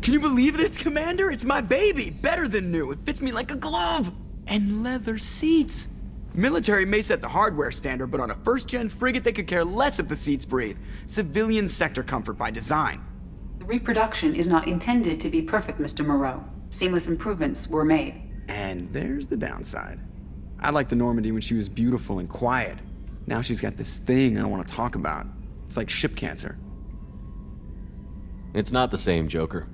Can you believe this, Commander? It's my baby! Better than new. It fits me like a glove! And leather seats. Military may set the hardware standard, but on a first-gen frigate, they could care less if the seats breathe. Civilian sector comfort by design. The reproduction is not intended to be perfect, Mr. Moreau. Seamless improvements were made. And there's the downside. I liked the Normandy when she was beautiful and quiet. Now she's got this thing I don't want to talk about. It's like ship cancer. It's not the same, Joker.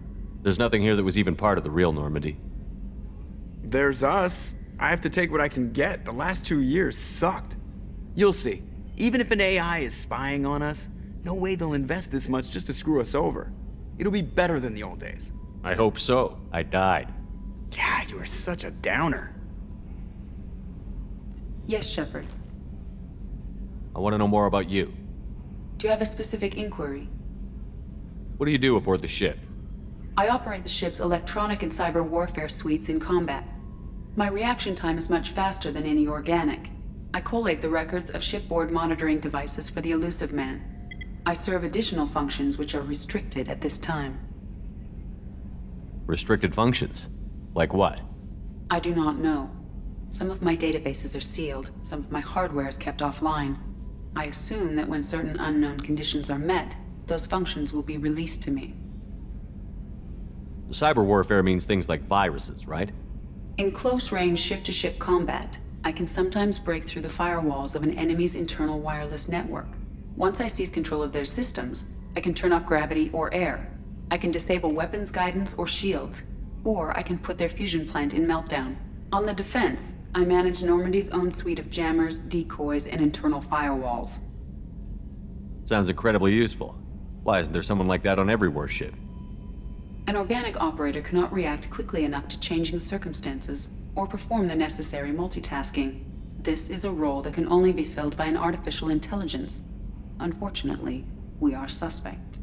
There's nothing here that was even part of the real Normandy. There's us. I have to take what I can get. The last 2 years sucked. You'll see. Even if an AI is spying on us, no way they'll invest this much just to screw us over. It'll be better than the old days. I hope so. I died. God, you are such a downer. Yes, Shepard. I want to know more about you. Do you have a specific inquiry? What do you do aboard the ship? I operate the ship's electronic and cyber warfare suites in combat. My reaction time is much faster than any organic. I collate the records of shipboard monitoring devices for the Elusive Man. I serve additional functions which are restricted at this time. Restricted functions? Like what? I do not know. Some of my databases are sealed, some of my hardware is kept offline. I assume that when certain unknown conditions are met, those functions will be released to me. Cyber warfare means things like viruses, right? In close-range ship-to-ship combat, I can sometimes break through the firewalls of an enemy's internal wireless network. Once I seize control of their systems, I can turn off gravity or air. I can disable weapons guidance or shields, or I can put their fusion plant in meltdown. On the defense, I manage Normandy's own suite of jammers, decoys, and internal firewalls. Sounds incredibly useful. Why isn't there someone like that on every warship? An organic operator cannot react quickly enough to changing circumstances or perform the necessary multitasking. This is a role that can only be filled by an artificial intelligence. Unfortunately, we are suspect.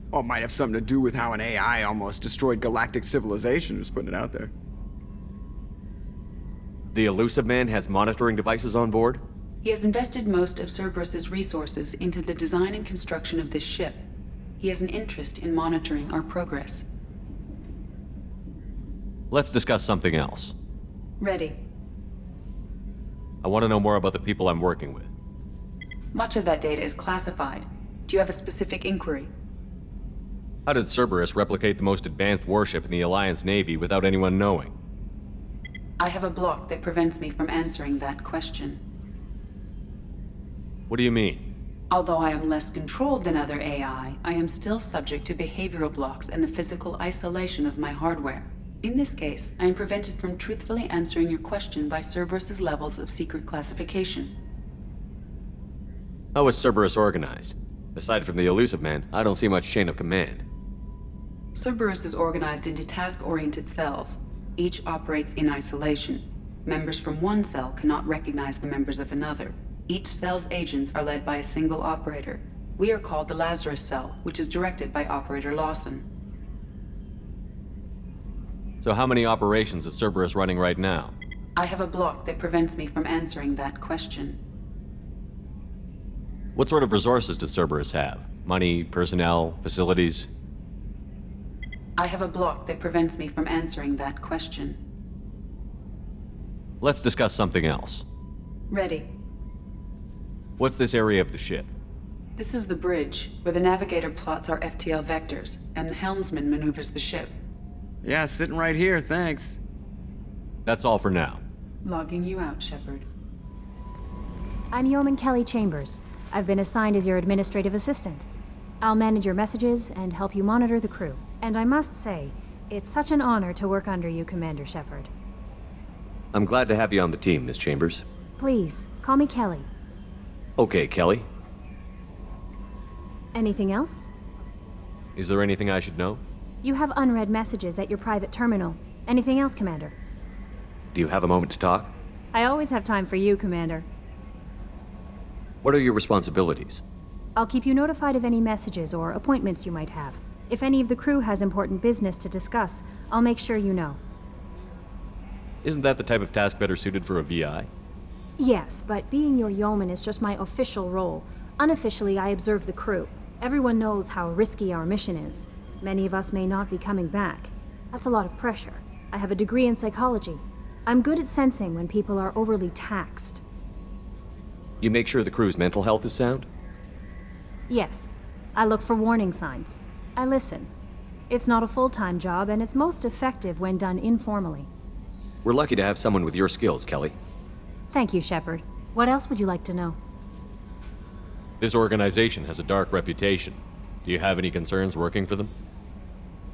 Well, it might have something to do with how an AI almost destroyed galactic civilization, just putting it out there. The Elusive Man has monitoring devices on board? He has invested most of Cerberus's resources into the design and construction of this ship. He has an interest in monitoring our progress. Let's discuss something else. Ready. I want to know more about the people I'm working with. Much of that data is classified. Do you have a specific inquiry? How did Cerberus replicate the most advanced warship in the Alliance Navy without anyone knowing? I have a block that prevents me from answering that question. What do you mean? Although I am less controlled than other AI, I am still subject to behavioral blocks and the physical isolation of my hardware. In this case, I am prevented from truthfully answering your question by Cerberus's levels of secret classification. How is Cerberus organized? Aside from the Elusive Man, I don't see much chain of command. Cerberus is organized into task-oriented cells. Each operates in isolation. Members from one cell cannot recognize the members of another. Each cell's agents are led by a single operator. We are called the Lazarus Cell, which is directed by Operator Lawson. So how many operations is Cerberus running right now? I have a block that prevents me from answering that question. What sort of resources does Cerberus have? Money, personnel, facilities? I have a block that prevents me from answering that question. Let's discuss something else. Ready. What's this area of the ship? This is the bridge, where the navigator plots our FTL vectors, and the helmsman maneuvers the ship. Yeah, sitting right here, thanks. That's all for now. Logging you out, Shepard. I'm Yeoman Kelly Chambers. I've been assigned as your administrative assistant. I'll manage your messages and help you monitor the crew. And I must say, it's such an honor to work under you, Commander Shepard. I'm glad to have you on the team, Miss Chambers. Please, call me Kelly. Okay, Kelly. Anything else? Is there anything I should know? You have unread messages at your private terminal. Anything else, Commander? Do you have a moment to talk? I always have time for you, Commander. What are your responsibilities? I'll keep you notified of any messages or appointments you might have. If any of the crew has important business to discuss, I'll make sure you know. Isn't that the type of task better suited for a VI? Yes, but being your yeoman is just my official role. Unofficially, I observe the crew. Everyone knows how risky our mission is. Many of us may not be coming back. That's a lot of pressure. I have a degree in psychology. I'm good at sensing when people are overly taxed. You make sure the crew's mental health is sound? Yes, I look for warning signs. I listen. It's not a full-time job, and it's most effective when done informally. We're lucky to have someone with your skills, Kelly. Thank you, Shepard. What else would you like to know? This organization has a dark reputation. Do you have any concerns working for them?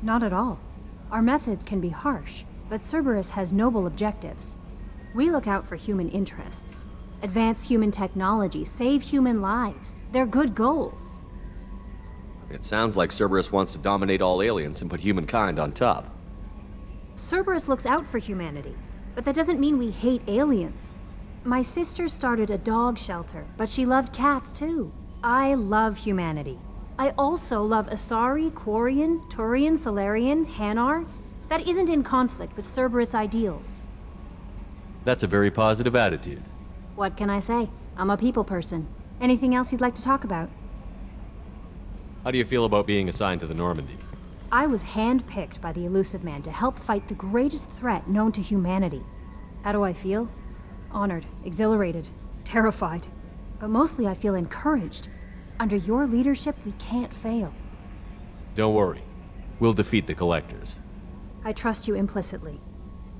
Not at all. Our methods can be harsh, but Cerberus has noble objectives. We look out for human interests, advance human technology, save human lives. They're good goals. It sounds like Cerberus wants to dominate all aliens and put humankind on top. Cerberus looks out for humanity, but that doesn't mean we hate aliens. My sister started a dog shelter, but she loved cats too. I love humanity. I also love Asari, Quarian, Turian, Salarian, Hanar. That isn't in conflict with Cerberus ideals. That's a very positive attitude. What can I say? I'm a people person. Anything else you'd like to talk about? How do you feel about being assigned to the Normandy? I was handpicked by the Elusive Man to help fight the greatest threat known to humanity. How do I feel? Honored, exhilarated, terrified. But mostly I feel encouraged. Under your leadership, we can't fail. Don't worry. We'll defeat the Collectors. I trust you implicitly.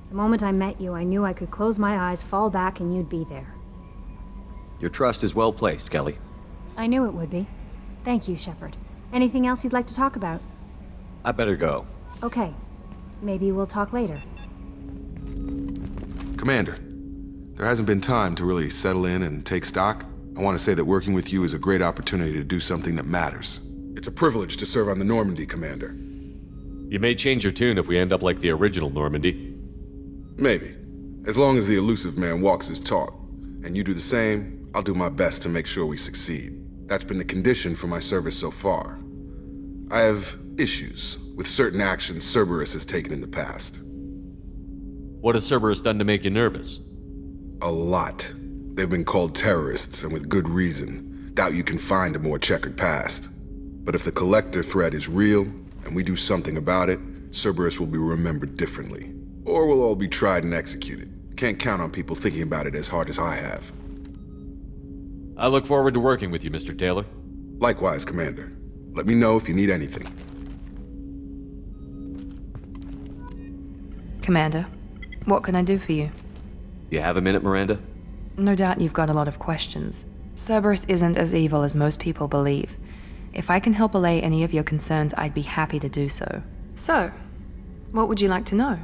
The moment I met you, I knew I could close my eyes, fall back, and you'd be there. Your trust is well placed, Kelly. I knew it would be. Thank you, Shepard. Anything else you'd like to talk about? I better go. Okay. Maybe we'll talk later. Commander, there hasn't been time to really settle in and take stock. I want to say that working with you is a great opportunity to do something that matters. It's a privilege to serve on the Normandy, Commander. You may change your tune if we end up like the original Normandy. Maybe. As long as the Elusive Man walks his talk, and you do the same, I'll do my best to make sure we succeed. That's been the condition for my service so far. I have issues with certain actions Cerberus has taken in the past. What has Cerberus done to make you nervous? A lot. They've been called terrorists, and with good reason. Doubt you can find a more checkered past. But if the Collector threat is real, and we do something about it, Cerberus will be remembered differently. Or we'll all be tried and executed. Can't count on people thinking about it as hard as I have. I look forward to working with you, Mr. Taylor. Likewise, Commander. Let me know if you need anything. Commander, what can I do for you? You have a minute, Miranda? No doubt you've got a lot of questions. Cerberus isn't as evil as most people believe. If I can help allay any of your concerns, I'd be happy to do so. So, what would you like to know?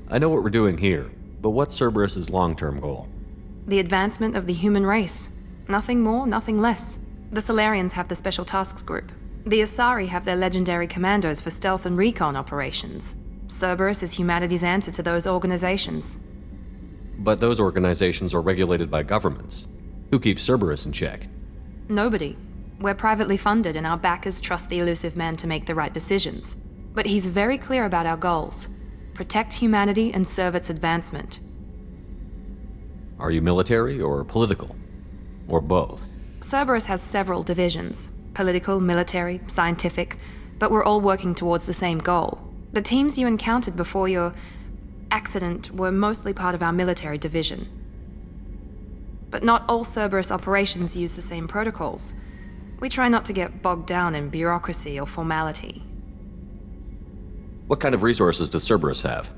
I know what we're doing here, but what's Cerberus's long-term goal? The advancement of the human race. Nothing more, nothing less. The Salarians have the Special Tasks Group. The Asari have their legendary commandos for stealth and recon operations. Cerberus is humanity's answer to those organizations. But those organizations are regulated by governments. Who keeps Cerberus in check? Nobody. We're privately funded and our backers trust the Elusive Man to make the right decisions. But he's very clear about our goals. Protect humanity and serve its advancement. Are you military or political? Or both? Cerberus has several divisions. Political, military, scientific, but we're all working towards the same goal. The teams you encountered before your accident were mostly part of our military division. But not all Cerberus operations use the same protocols. We try not to get bogged down in bureaucracy or formality. What kind of resources does Cerberus have?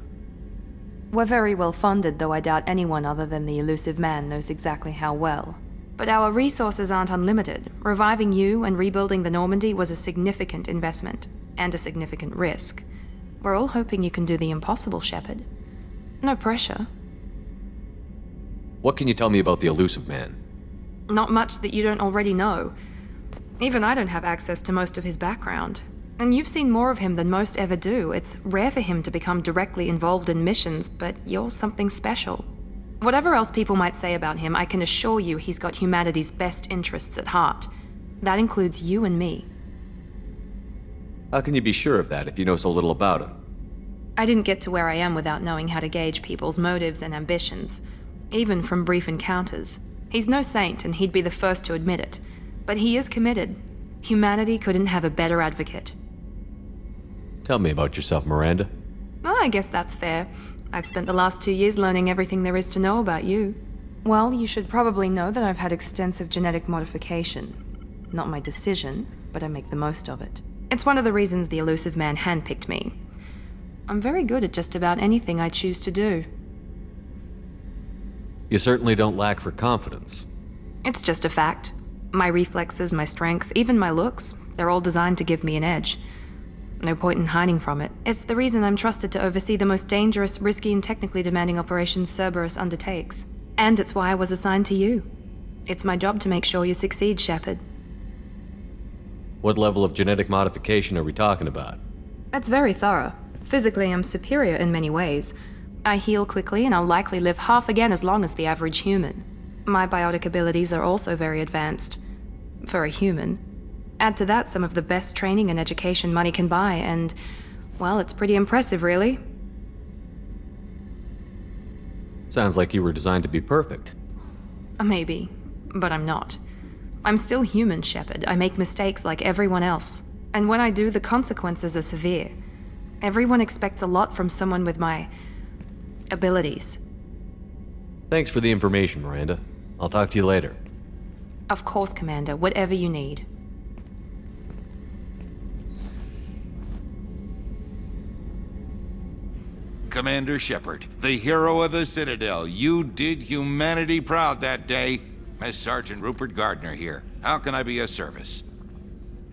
We're very well funded, though I doubt anyone other than the Elusive Man knows exactly how well. But our resources aren't unlimited. Reviving you and rebuilding the Normandy was a significant investment, and a significant risk. We're all hoping you can do the impossible, Shepard. No pressure. What can you tell me about the Elusive Man? Not much that you don't already know. Even I don't have access to most of his background. And you've seen more of him than most ever do. It's rare for him to become directly involved in missions, but you're something special. Whatever else people might say about him, I can assure you he's got humanity's best interests at heart. That includes you and me. How can you be sure of that if you know so little about him? I didn't get to where I am without knowing how to gauge people's motives and ambitions, even from brief encounters. He's no saint, and he'd be the first to admit it. But he is committed. Humanity couldn't have a better advocate. Tell me about yourself, Miranda. Oh, I guess that's fair. I've spent the last 2 years learning everything there is to know about you. Well, you should probably know that I've had extensive genetic modification. Not my decision, but I make the most of it. It's one of the reasons the elusive man handpicked me. I'm very good at just about anything I choose to do. You certainly don't lack for confidence. It's just a fact. My reflexes, my strength, even my looks, they're all designed to give me an edge. No point in hiding from it. It's the reason I'm trusted to oversee the most dangerous, risky, and technically demanding operations Cerberus undertakes. And it's why I was assigned to you. It's my job to make sure you succeed, Shepard. What level of genetic modification are we talking about? That's very thorough. Physically, I'm superior in many ways. I heal quickly, and I'll likely live half again as long as the average human. My biotic abilities are also very advanced. For a human. Add to that some of the best training and education money can buy, and, well, it's pretty impressive, really. Sounds like you were designed to be perfect. Maybe, but I'm not. I'm still human, Shepard. I make mistakes like everyone else. And when I do, the consequences are severe. Everyone expects a lot from someone with my abilities. Thanks for the information, Miranda. I'll talk to you later. Of course, Commander, whatever you need. Commander Shepard, the hero of the Citadel. You did humanity proud that day. As Sergeant Rupert Gardner here. How can I be of service?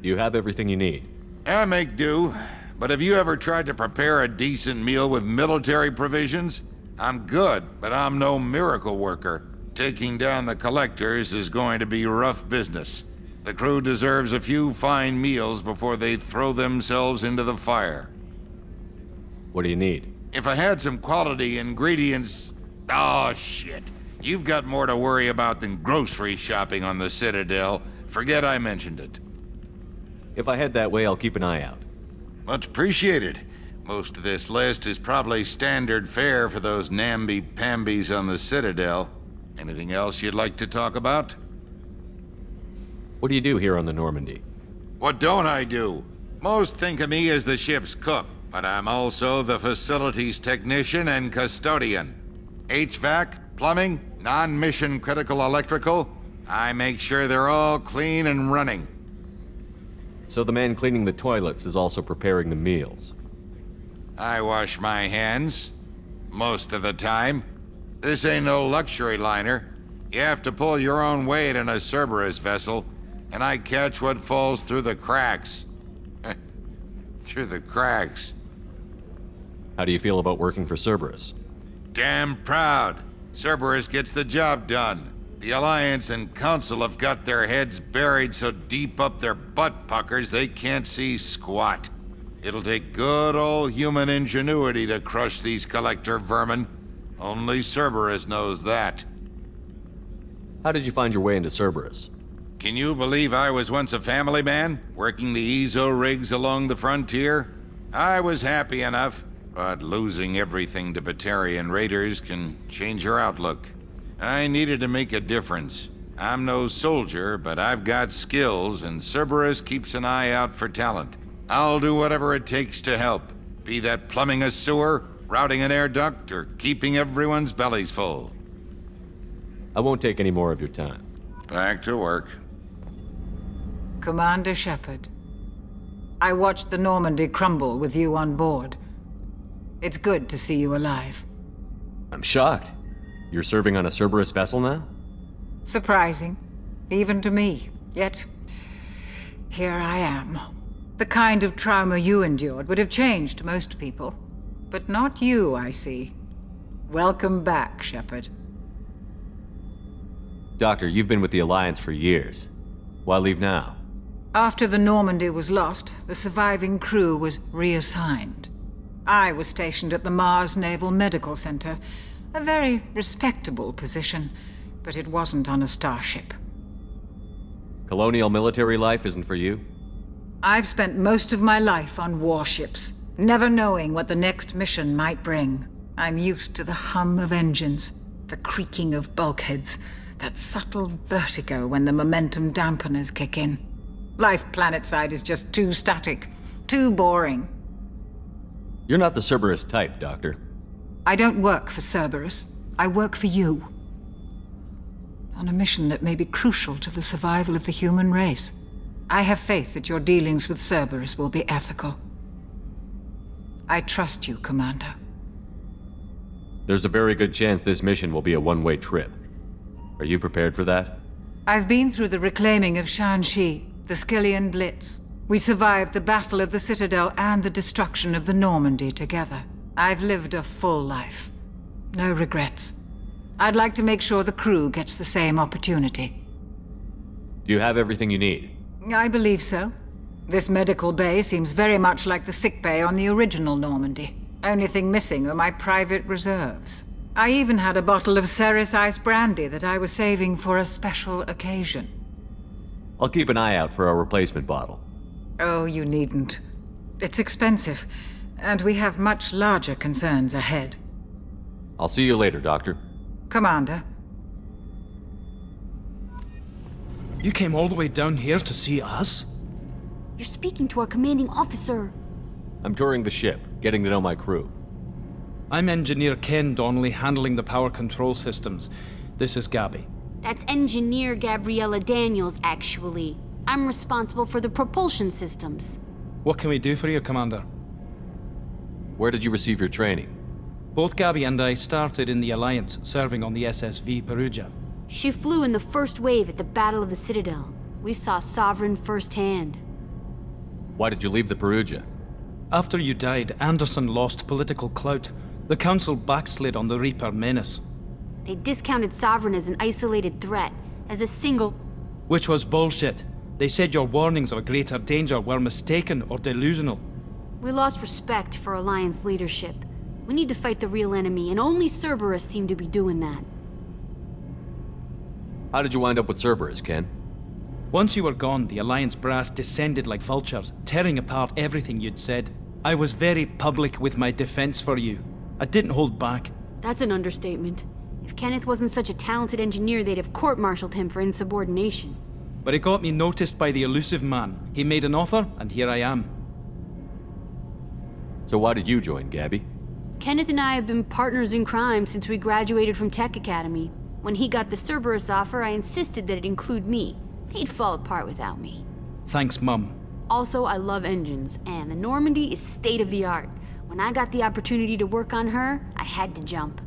Do you have everything you need? I make do. But have you ever tried to prepare a decent meal with military provisions? I'm good, but I'm no miracle worker. Taking down the Collectors is going to be rough business. The crew deserves a few fine meals before they throw themselves into the fire. What do you need? If I had some quality ingredients... Oh, shit. You've got more to worry about than grocery shopping on the Citadel. Forget I mentioned it. If I head that way, I'll keep an eye out. Much appreciated. Most of this list is probably standard fare for those namby-pambies on the Citadel. Anything else you'd like to talk about? What do you do here on the Normandy? What don't I do? Most think of me as the ship's cook, but I'm also the facilities technician and custodian. HVAC, plumbing, non-mission critical electrical. I make sure they're all clean and running. So the man cleaning the toilets is also preparing the meals. I wash my hands. Most of the time. This ain't no luxury liner. You have to pull your own weight in a Cerberus vessel, and I catch what falls through the cracks. Through the cracks. How do you feel about working for Cerberus? Damn proud. Cerberus gets the job done. The Alliance and Council have got their heads buried so deep up their butt puckers they can't see squat. It'll take good old human ingenuity to crush these Collector vermin. Only Cerberus knows that. How did you find your way into Cerberus? Can you believe I was once a family man, working the Ezo rigs along the frontier? I was happy enough, but losing everything to Batarian raiders can change your outlook. I needed to make a difference. I'm no soldier, but I've got skills, and Cerberus keeps an eye out for talent. I'll do whatever it takes to help, be that plumbing a sewer, routing an air duct, or keeping everyone's bellies full. I won't take any more of your time. Back to work. Commander Shepard, I watched the Normandy crumble with you on board. It's good to see you alive. I'm shocked. You're serving on a Cerberus vessel now? Surprising, even to me. Yet, here I am. The kind of trauma you endured would have changed most people. But not you, I see. Welcome back, Shepard. Doctor, you've been with the Alliance for years. Why leave now? After the Normandy was lost, the surviving crew was reassigned. I was stationed at the Mars Naval Medical Center, a very respectable position, but it wasn't on a starship. Colonial military life isn't for you? I've spent most of my life on warships, never knowing what the next mission might bring. I'm used to the hum of engines, the creaking of bulkheads, that subtle vertigo when the momentum dampeners kick in. Life planetside is just too static, too boring. You're not the Cerberus type, Doctor. I don't work for Cerberus. I work for you. On a mission that may be crucial to the survival of the human race. I have faith that your dealings with Cerberus will be ethical. I trust you, Commander. There's a very good chance this mission will be a one-way trip. Are you prepared for that? I've been through the reclaiming of Shanxi, the Skillian Blitz. We survived the Battle of the Citadel and the destruction of the Normandy together. I've lived a full life. No regrets. I'd like to make sure the crew gets the same opportunity. Do you have everything you need? I believe so. This medical bay seems very much like the sick bay on the original Normandy. Only thing missing are my private reserves. I even had a bottle of Ceres Ice brandy that I was saving for a special occasion. I'll keep an eye out for a replacement bottle. Oh, you needn't. It's expensive, and we have much larger concerns ahead. I'll see you later, Doctor. Commander. You came all the way down here to see us? You're speaking to our commanding officer. I'm touring the ship, getting to know my crew. I'm Engineer Ken Donnelly, handling the power control systems. This is Gabby. That's Engineer Gabriella Daniels, actually. I'm responsible for the propulsion systems. What can we do for you, Commander? Where did you receive your training? Both Gabby and I started in the Alliance, serving on the SSV Perugia. She flew in the first wave at the Battle of the Citadel. We saw Sovereign firsthand. Why did you leave the Perugia? After you died, Anderson lost political clout. The Council backslid on the Reaper menace. They discounted Sovereign as an isolated threat, as a single... Which was bullshit. They said your warnings of a greater danger were mistaken or delusional. We lost respect for Alliance leadership. We need to fight the real enemy, and only Cerberus seemed to be doing that. How did you wind up with Cerberus, Ken? Once you were gone, the Alliance brass descended like vultures, tearing apart everything you'd said. I was very public with my defense for you. I didn't hold back. That's an understatement. If Kenneth wasn't such a talented engineer, they'd have court-martialed him for insubordination. But it got me noticed by the elusive man. He made an offer, and here I am. So why did you join, Gabby? Kenneth and I have been partners in crime since we graduated from Tech Academy. When he got the Cerberus offer, I insisted that it include me. He'd fall apart without me. Thanks, Mum. Also, I love engines, and the Normandy is state-of-the-art. When I got the opportunity to work on her, I had to jump.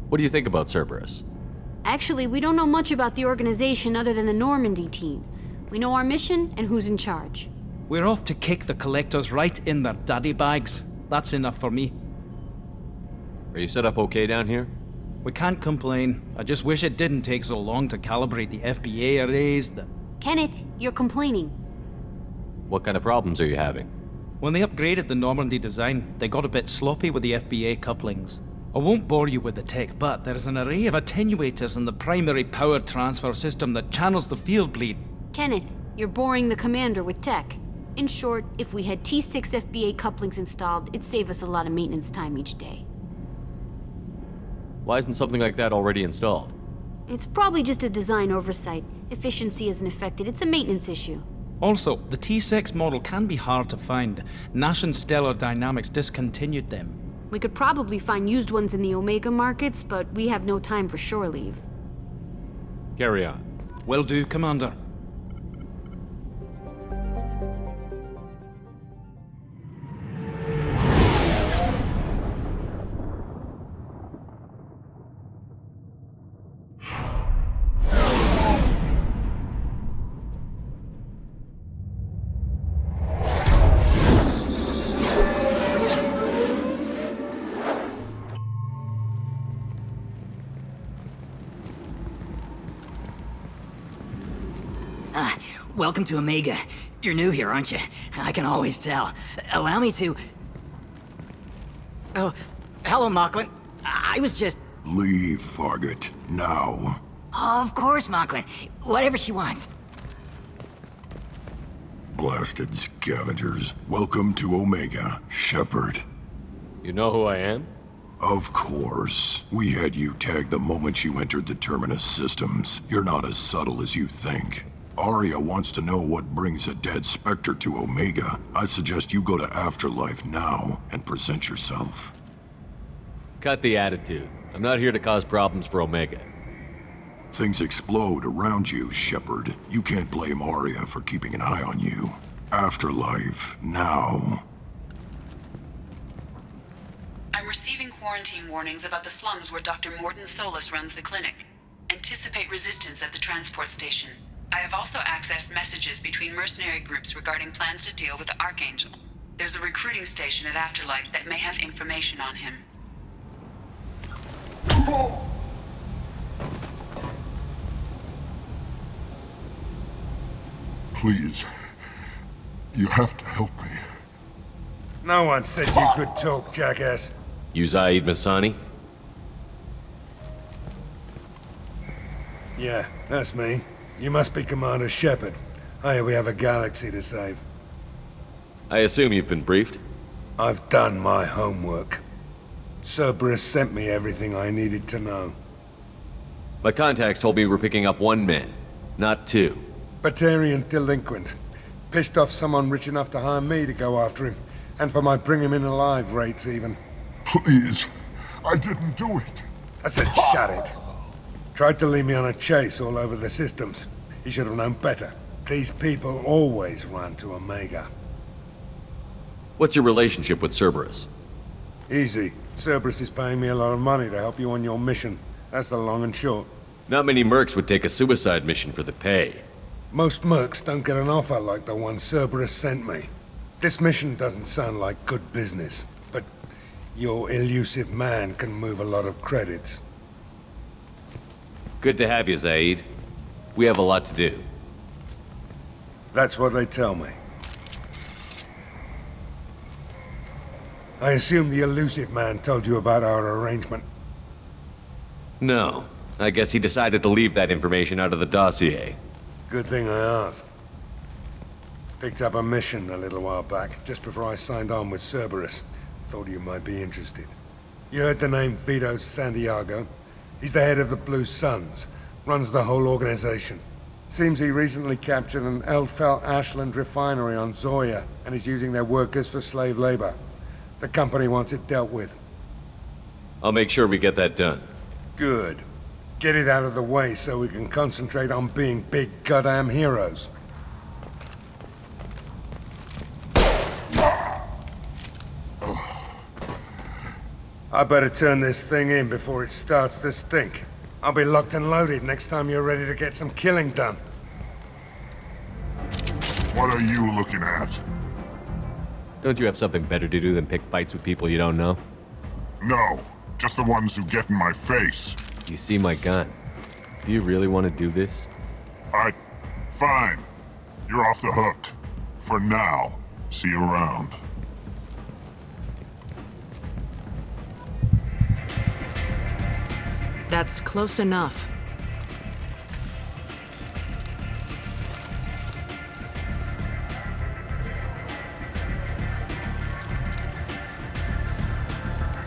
What do you think about Cerberus? Actually, we don't know much about the organization other than the Normandy team. We know our mission and who's in charge. We're off to kick the Collectors right in their daddy bags. That's enough for me. Are you set up okay down here? We can't complain. I just wish it didn't take so long to calibrate the FBA arrays, Kenneth, you're complaining. What kind of problems are you having? When they upgraded the Normandy design, they got a bit sloppy with the FBA couplings. I won't bore you with the tech, but there's an array of attenuators in the primary power transfer system that channels the field bleed. Kenneth, you're boring the commander with tech. In short, if we had T6 FBA couplings installed, it'd save us a lot of maintenance time each day. Why isn't something like that already installed? It's probably just a design oversight. Efficiency isn't affected, it's a maintenance issue. Also, the T6 model can be hard to find. Nash and Stellar Dynamics discontinued them. We could probably find used ones in the Omega markets, but we have no time for shore leave. Carry on. Will do, Commander. Welcome to Omega. You're new here, aren't you? I can always tell. Allow me to... Oh, hello, Mocklin. I was just... Leave, Fargate. Now. Of course, Mocklin. Whatever she wants. Blasted scavengers. Welcome to Omega, Shepard. You know who I am? Of course. We had you tagged the moment you entered the Terminus systems. You're not as subtle as you think. Arya wants to know what brings a dead Spectre to Omega. I suggest you go to Afterlife now and present yourself. Cut the attitude. I'm not here to cause problems for Omega. Things explode around you, Shepard. You can't blame Arya for keeping an eye on you. Afterlife now. I'm receiving quarantine warnings about the slums where Dr. Mordin Solus runs the clinic. Anticipate resistance at the transport station. I have also accessed messages between mercenary groups regarding plans to deal with the Archangel. There's a recruiting station at Afterlife that may have information on him. Please. You have to help me. No one said you could talk, jackass. You Zaid Masani? Yeah, that's me. You must be Commander Shepard. I hear we have a galaxy to save. I assume you've been briefed? I've done my homework. Cerberus sent me everything I needed to know. My contacts told me we're picking up one man, not two. Batarian delinquent. Pissed off someone rich enough to hire me to go after him. And for my bring him in alive rates, even. Please. I didn't do it. I said shut it. Tried to lead me on a chase all over the systems. He should have known better. These people always run to Omega. What's your relationship with Cerberus? Easy. Cerberus is paying me a lot of money to help you on your mission. That's the long and short. Not many mercs would take a suicide mission for the pay. Most mercs don't get an offer like the one Cerberus sent me. This mission doesn't sound like good business, but your elusive man can move a lot of credits. Good to have you, Zaid. We have a lot to do. That's what they tell me. I assume the elusive man told you about our arrangement. No. I guess he decided to leave that information out of the dossier. Good thing I asked. Picked up a mission a little while back, just before I signed on with Cerberus. Thought you might be interested. You heard the name Vito Santiago? He's the head of the Blue Suns, runs the whole organization. Seems he recently captured an Eldfell Ashland refinery on Zoya, and is using their workers for slave labor. The company wants it dealt with. I'll make sure we get that done. Good. Get it out of the way so we can concentrate on being big goddamn heroes. I better turn this thing in before it starts to stink. I'll be locked and loaded next time you're ready to get some killing done. What are you looking at? Don't you have something better to do than pick fights with people you don't know? No, just the ones who get in my face. You see my gun. Do you really want to do this? Fine. You're off the hook. For now. See you around. That's close enough.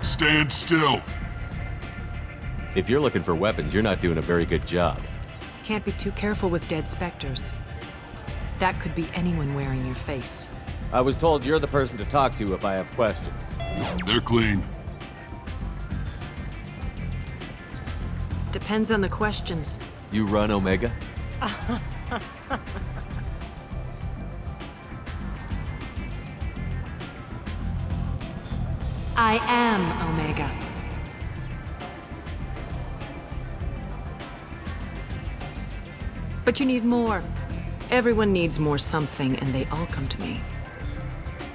Stand still. If you're looking for weapons, you're not doing a very good job. Can't be too careful with dead specters. That could be anyone wearing your face. I was told you're the person to talk to if I have questions. They're clean. Depends on the questions. You run Omega? I am Omega. But you need more. Everyone needs more something, and they all come to me.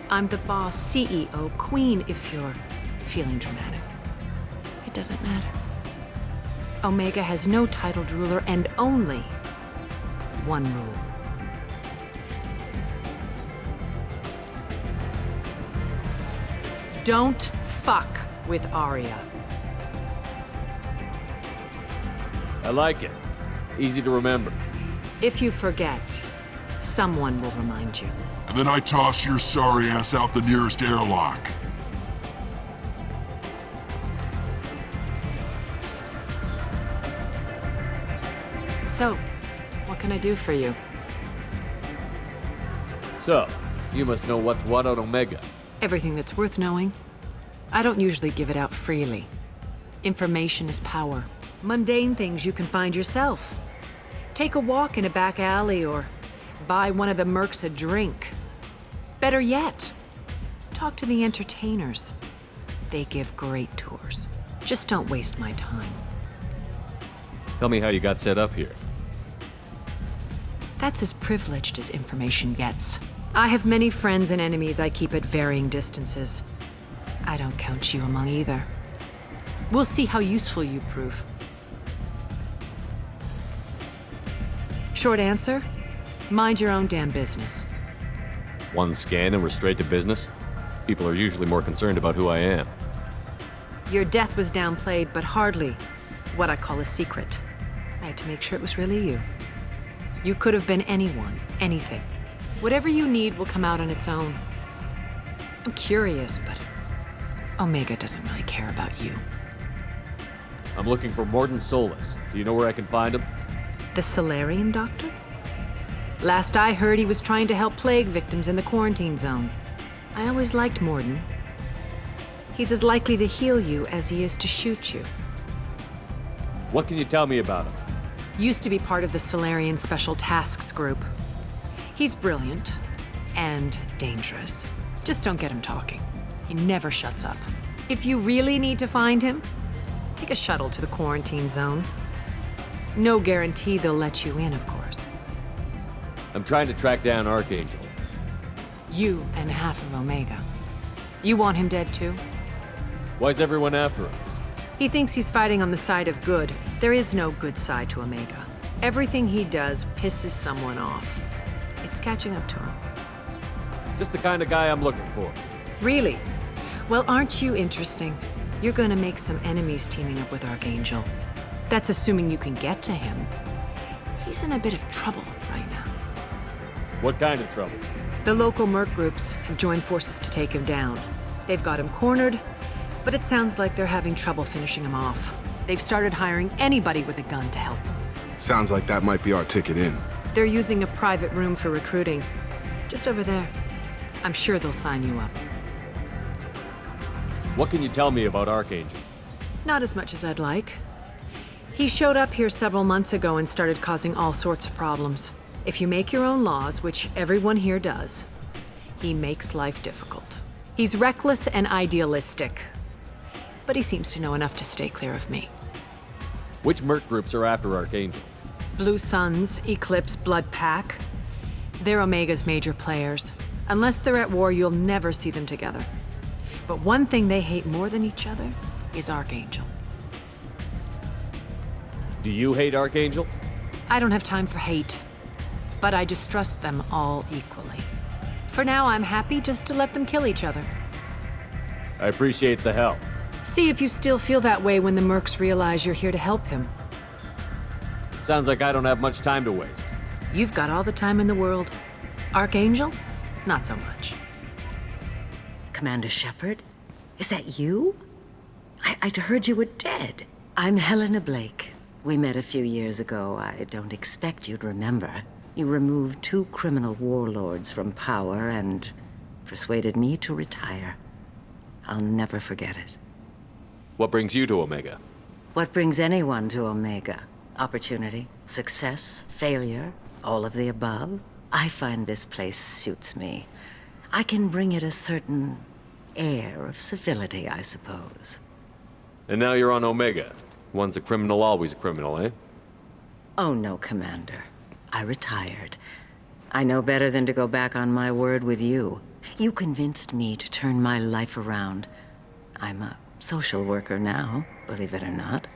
I'm the boss, CEO, queen, if you're feeling dramatic. It doesn't matter. Omega has no titled ruler and only one rule. Don't fuck with Arya. I like it. Easy to remember. If you forget, someone will remind you. And then I toss your sorry ass out the nearest airlock. So, what can I do for you? So, you must know what's what on Omega. Everything that's worth knowing. I don't usually give it out freely. Information is power. Mundane things you can find yourself. Take a walk in a back alley or buy one of the mercs a drink. Better yet, talk to the entertainers. They give great tours. Just don't waste my time. Tell me how you got set up here. That's as privileged as information gets. I have many friends and enemies I keep at varying distances. I don't count you among either. We'll see how useful you prove. Short answer, mind your own damn business. One scan and we're straight to business? People are usually more concerned about who I am. Your death was downplayed, but hardly what I call a secret. I had to make sure it was really you. You could have been anyone, anything. Whatever you need will come out on its own. I'm curious, but Omega doesn't really care about you. I'm looking for Mordin Solus. Do you know where I can find him? The Salarian doctor? Last I heard, he was trying to help plague victims in the quarantine zone. I always liked Mordin. He's as likely to heal you as he is to shoot you. What can you tell me about him? Used to be part of the Salarian Special Tasks Group. He's brilliant and dangerous. Just don't get him talking. He never shuts up. If you really need to find him, take a shuttle to the quarantine zone. No guarantee they'll let you in, of course. I'm trying to track down Archangel. You and half of Omega. You want him dead too? Why's everyone after him? He thinks he's fighting on the side of good. There is no good side to Omega. Everything he does pisses someone off. It's catching up to him. Just the kind of guy I'm looking for. Really? Well, aren't you interesting? You're gonna make some enemies teaming up with Archangel. That's assuming you can get to him. He's in a bit of trouble right now. What kind of trouble? The local merc groups have joined forces to take him down. They've got him cornered, but it sounds like they're having trouble finishing him off. They've started hiring anybody with a gun to help them. Sounds like that might be our ticket in. They're using a private room for recruiting. Just over there. I'm sure they'll sign you up. What can you tell me about Archangel? Not as much as I'd like. He showed up here several months ago and started causing all sorts of problems. If you make your own laws, which everyone here does, he makes life difficult. He's reckless and idealistic, but he seems to know enough to stay clear of me. Which merc groups are after Archangel? Blue Suns, Eclipse, Blood Pack. They're Omega's major players. Unless they're at war, you'll never see them together. But one thing they hate more than each other is Archangel. Do you hate Archangel? I don't have time for hate, but I distrust them all equally. For now, I'm happy just to let them kill each other. I appreciate the help. See if you still feel that way when the mercs realize you're here to help him. Sounds like I don't have much time to waste. You've got all the time in the world. Archangel? Not so much. Commander Shepard? Is that you? I'd heard you were dead. I'm Helena Blake. We met a few years ago. I don't expect you'd remember. You removed 2 criminal warlords from power and persuaded me to retire. I'll never forget it. What brings you to Omega? What brings anyone to Omega? Opportunity, success, failure, all of the above. I find this place suits me. I can bring it a certain air of civility, I suppose. And now you're on Omega. Once a criminal, always a criminal, eh? Oh no, Commander. I retired. I know better than to go back on my word with you. You convinced me to turn my life around. I'm a social worker now, believe it or not.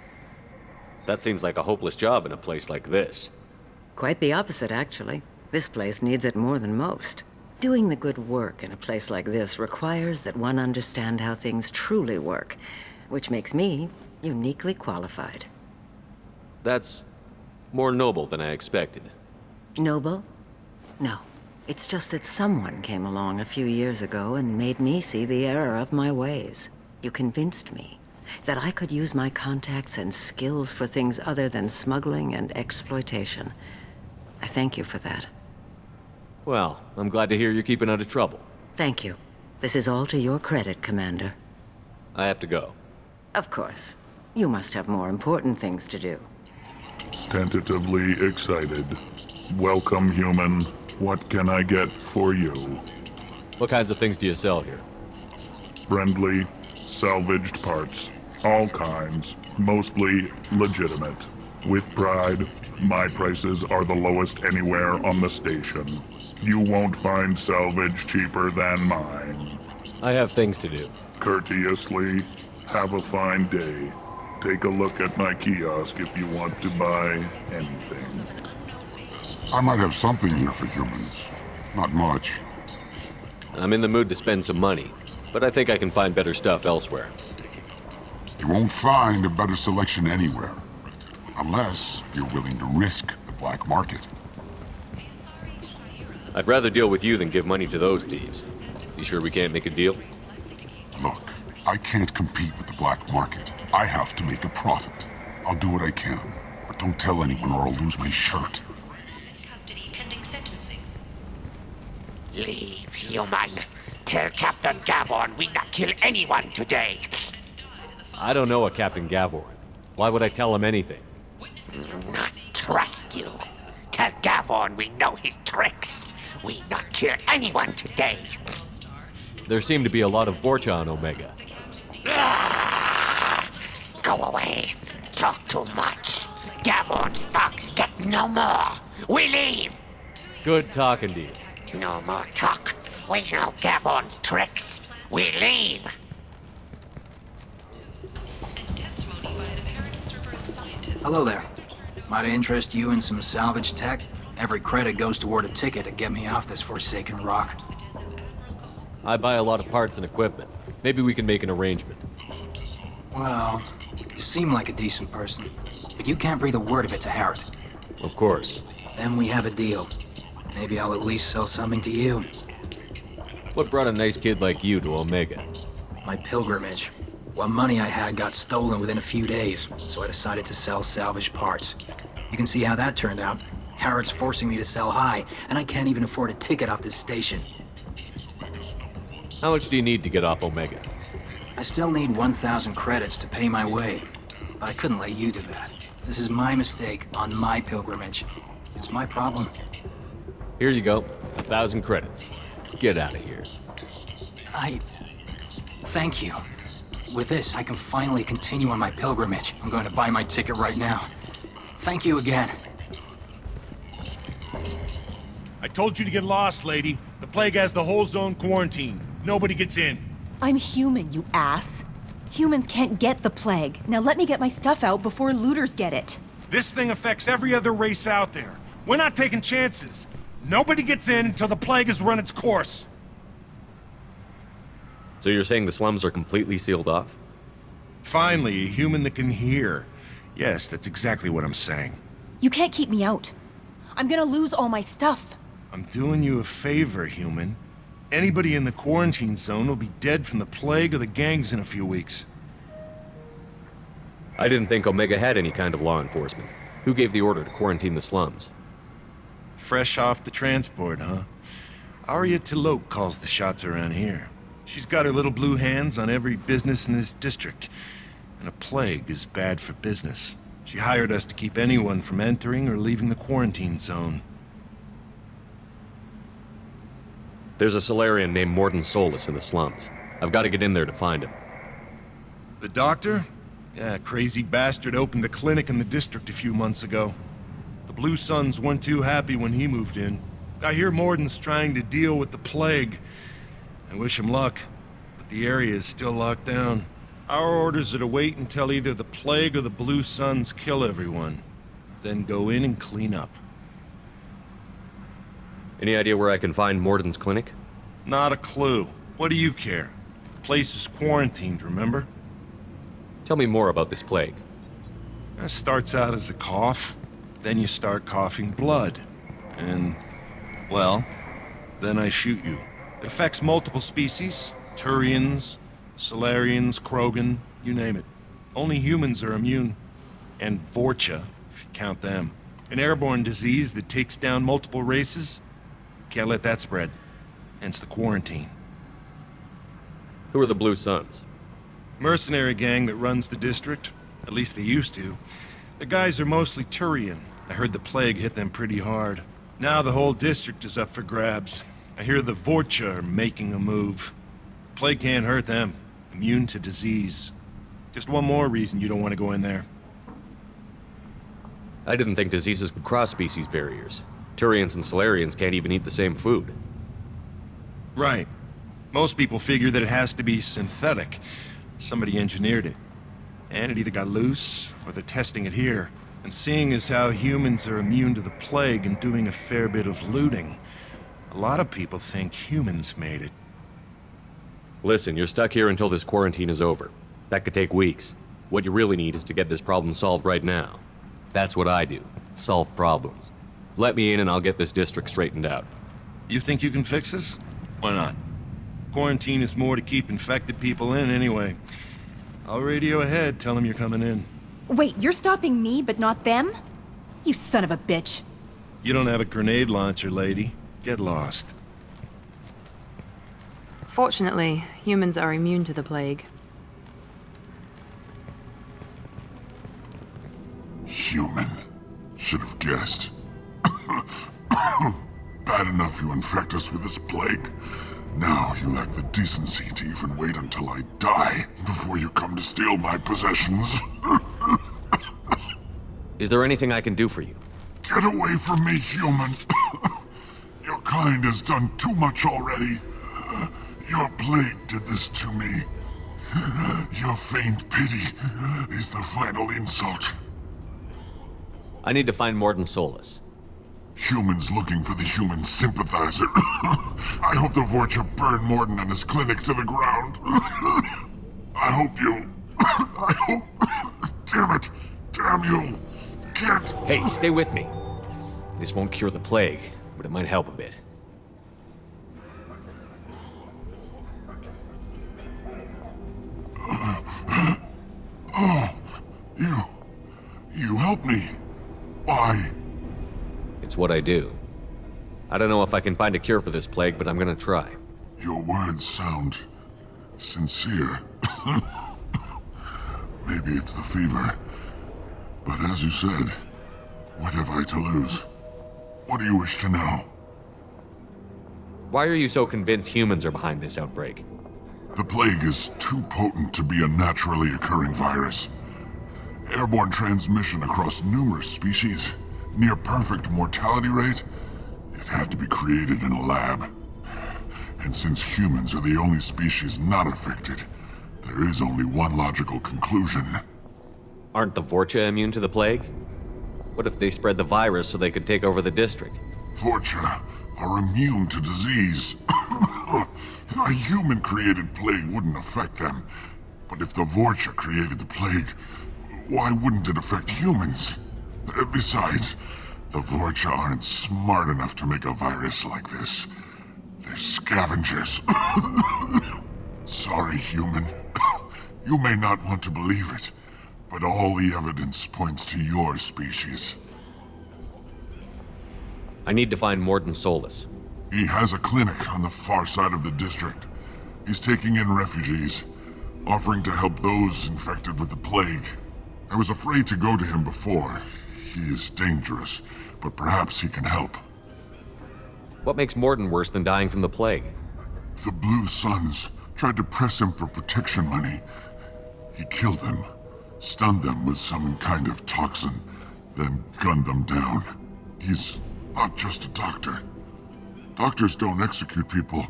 That seems like a hopeless job in a place like this. Quite the opposite, actually. This place needs it more than most. Doing the good work in a place like this requires that one understand how things truly work, which makes me uniquely qualified. That's more noble than I expected. Noble? No. It's just that someone came along a few years ago and made me see the error of my ways. You convinced me that I could use my contacts and skills for things other than smuggling and exploitation. I thank you for that. Well, I'm glad to hear you're keeping out of trouble. Thank you. This is all to your credit, Commander. I have to go. Of course. You must have more important things to do. Tentatively excited. Welcome, human. What can I get for you? What kinds of things do you sell here? Friendly, salvaged parts. All kinds. Mostly legitimate. With pride, my prices are the lowest anywhere on the station. You won't find salvage cheaper than mine. I have things to do. Courteously, have a fine day. Take a look at my kiosk if you want to buy anything. I might have something here for humans. Not much. I'm in the mood to spend some money, but I think I can find better stuff elsewhere. You won't find a better selection anywhere. Unless you're willing to risk the black market. I'd rather deal with you than give money to those thieves. You sure we can't make a deal? Look, I can't compete with the black market. I have to make a profit. I'll do what I can, but don't tell anyone or I'll lose my shirt. Leave, human. Tell Captain Gavorn we not kill anyone today. I don't know a Captain Gavorn. Why would I tell him anything? Not trust you. Tell Gavorn we know his tricks. We not kill anyone today. There seem to be a lot of Vorcha on Omega. Go away. Talk too much. Gavorn's thugs get no more. We leave. Good talking to you. No more talk. We know Gavorn's tricks. We leave. Hello there. Might I interest you in some salvage tech? Every credit goes toward a ticket to get me off this forsaken rock. I buy a lot of parts and equipment. Maybe we can make an arrangement. Well, you seem like a decent person, but you can't breathe a word of it to Harrod. Of course. Then we have a deal. Maybe I'll at least sell something to you. What brought a nice kid like you to Omega? My pilgrimage. What money I had got stolen within a few days, so I decided to sell salvaged parts. You can see how that turned out. Harrod's forcing me to sell high, and I can't even afford a ticket off this station. How much do you need to get off Omega? I still need 1,000 credits to pay my way, but I couldn't let you do that. This is my mistake on my pilgrimage. It's my problem. Here you go. 1,000 credits. Get out of here. Thank you. With this, I can finally continue on my pilgrimage. I'm going to buy my ticket right now. Thank you again. I told you to get lost, lady. The plague has the whole zone quarantined. Nobody gets in. I'm human, you ass. Humans can't get the plague. Now let me get my stuff out before looters get it. This thing affects every other race out there. We're not taking chances. Nobody gets in until the plague has run its course. So you're saying the slums are completely sealed off? Finally, a human that can hear. Yes, that's exactly what I'm saying. You can't keep me out. I'm gonna lose all my stuff. I'm doing you a favor, human. Anybody in the quarantine zone will be dead from the plague or the gangs in a few weeks. I didn't think Omega had any kind of law enforcement. Who gave the order to quarantine the slums? Fresh off the transport, huh? Arya Tilok calls the shots around here. She's got her little blue hands on every business in this district. And a plague is bad for business. She hired us to keep anyone from entering or leaving the quarantine zone. There's a Solarian named Mordin Solus in the slums. I've got to get in there to find him. The doctor? Yeah, crazy bastard opened a clinic in the district a few months ago. The Blue Suns weren't too happy when he moved in. I hear Mordin's trying to deal with the plague. I wish him luck, but the area is still locked down. Our orders are to wait until either the plague or the Blue Suns kill everyone. Then go in and clean up. Any idea where I can find Mordin's clinic? Not a clue. What do you care? The place is quarantined, remember? Tell me more about this plague. It starts out as a cough, then you start coughing blood. And, well, then I shoot you. It affects multiple species. Turians, Solarians, Krogan, you name it. Only humans are immune. And Vorcha, if you count them. An airborne disease that takes down multiple races. Can't let that spread. Hence the quarantine. Who are the Blue Suns? Mercenary gang that runs the district. At least they used to. The guys are mostly Turian. I heard the plague hit them pretty hard. Now the whole district is up for grabs. I hear the Vorcha are making a move. Plague can't hurt them. Immune to disease. Just one more reason you don't want to go in there. I didn't think diseases could cross species barriers. Turians and Solarians can't even eat the same food. Right. Most people figure that it has to be synthetic. Somebody engineered it. And it either got loose, or they're testing it here. And seeing as how humans are immune to the plague and doing a fair bit of looting, a lot of people think humans made it. Listen, you're stuck here until this quarantine is over. That could take weeks. What you really need is to get this problem solved right now. That's what I do. Solve problems. Let me in and I'll get this district straightened out. You think you can fix this? Why not? Quarantine is more to keep infected people in anyway. I'll radio ahead, tell them you're coming in. Wait, you're stopping me, but not them? You son of a bitch. You don't have a grenade launcher, lady. Get lost. Fortunately, humans are immune to the plague. Human. Should have guessed. Bad enough you infect us with this plague. Now you lack the decency to even wait until I die before you come to steal my possessions. Is there anything I can do for you? Get away from me, human. Your kind has done too much already. Your plague did this to me. Your feigned pity is the final insult. I need to find Mordin Solus. Humans looking for the human sympathizer. I hope the Vorcha burn Mordin and his clinic to the ground. I hope you... I hope... Damn it. Damn you. Can't... Hey, stay with me. This won't cure the plague, but it might help a bit. Oh, you helped me. Why? It's what I do. I don't know if I can find a cure for this plague, but I'm gonna try. Your words sound sincere. Maybe it's the fever. But as you said, what have I to lose? What do you wish to know? Why are you so convinced humans are behind this outbreak? The plague is too potent to be a naturally occurring virus. Airborne transmission across numerous species, near perfect mortality rate. It had to be created in a lab. And since humans are the only species not affected, there is only one logical conclusion. Aren't the Vorcha immune to the plague? What if they spread the virus so they could take over the district? Vorcha are immune to disease. A human-created plague wouldn't affect them. But if the Vorcha created the plague, why wouldn't it affect humans? Besides, the Vorcha aren't smart enough to make a virus like this. They're scavengers. Sorry, human. You may not want to believe it, but all the evidence points to your species. I need to find Mordin Solus. He has a clinic on the far side of the district. He's taking in refugees, offering to help those infected with the plague. I was afraid to go to him before. He is dangerous, but perhaps he can help. What makes Mordin worse than dying from the plague? The Blue Suns tried to press him for protection money. He killed them, stunned them with some kind of toxin, then gunned them down. He's not just a doctor. Doctors don't execute people